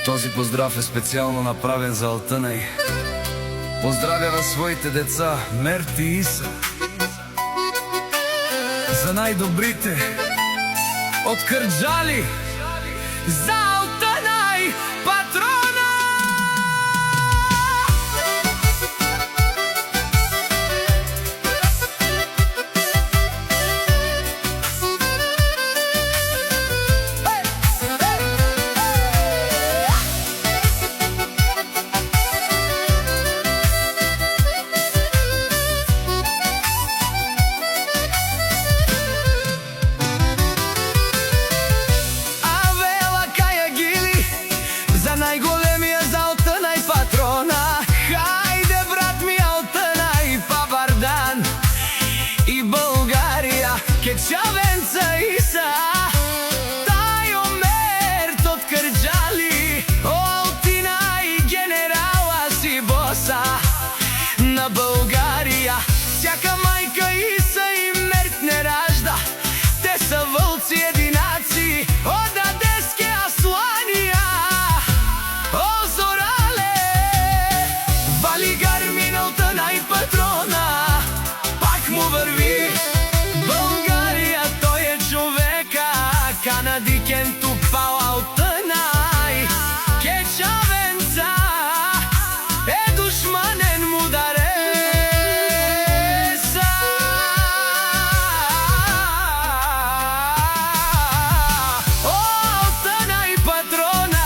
Този поздрав е специјално направен за Алтънај. Поздравява своите деца Мерти и Иса. За најдобрите од Крджали, за Алтънај патрона. Најголемија за Алтънај патрона. Хајде брат ми Алтънај па Бардан и Българија, Кечавенца Иса, тај Омерт од Крджали, о Алтънај генерала си боса на Българија. Сяка мајка Иса и Мерт не ражда, те са вълци единаци од Адеске Асланија. Алтънај патрона, пак му върви Българија, тој е човека, канадикен тупал Алтънај. Кечавенца е душманен му дареса. О, Алтънај патрона,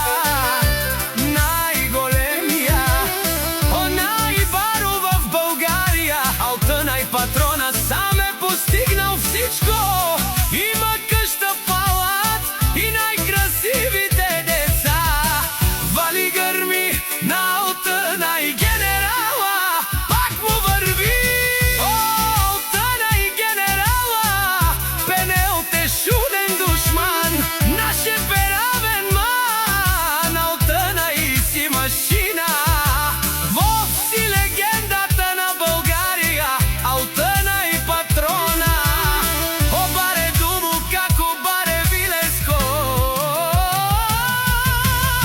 најголемија, Алтънај патрона сам е постигнал всичко. Има къща, палат и најкрасивите деца. Вали гърми на Алтънај генерала, пак му върви. О, Алтънај генерала, Пенел те шуден душман, наше перавен ман. Алтънај си машина, Вов си легендата на Българија. Алтънај патрона, о баре думу како баре Вилеско.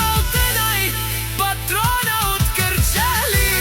Алтънај патрона од Крджали.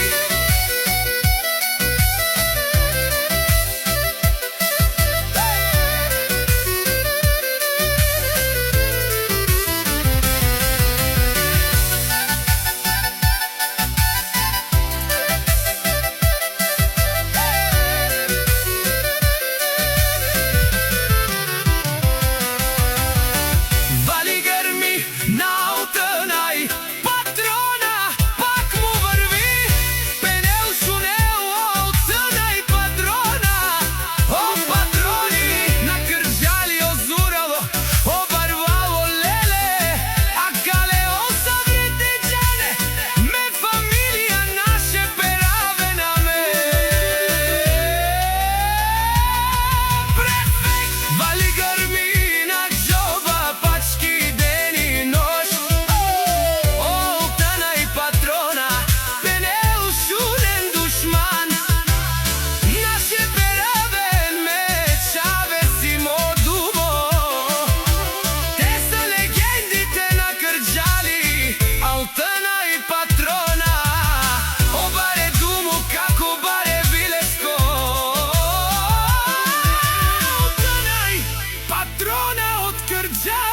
Алтънај патрона од Крджали.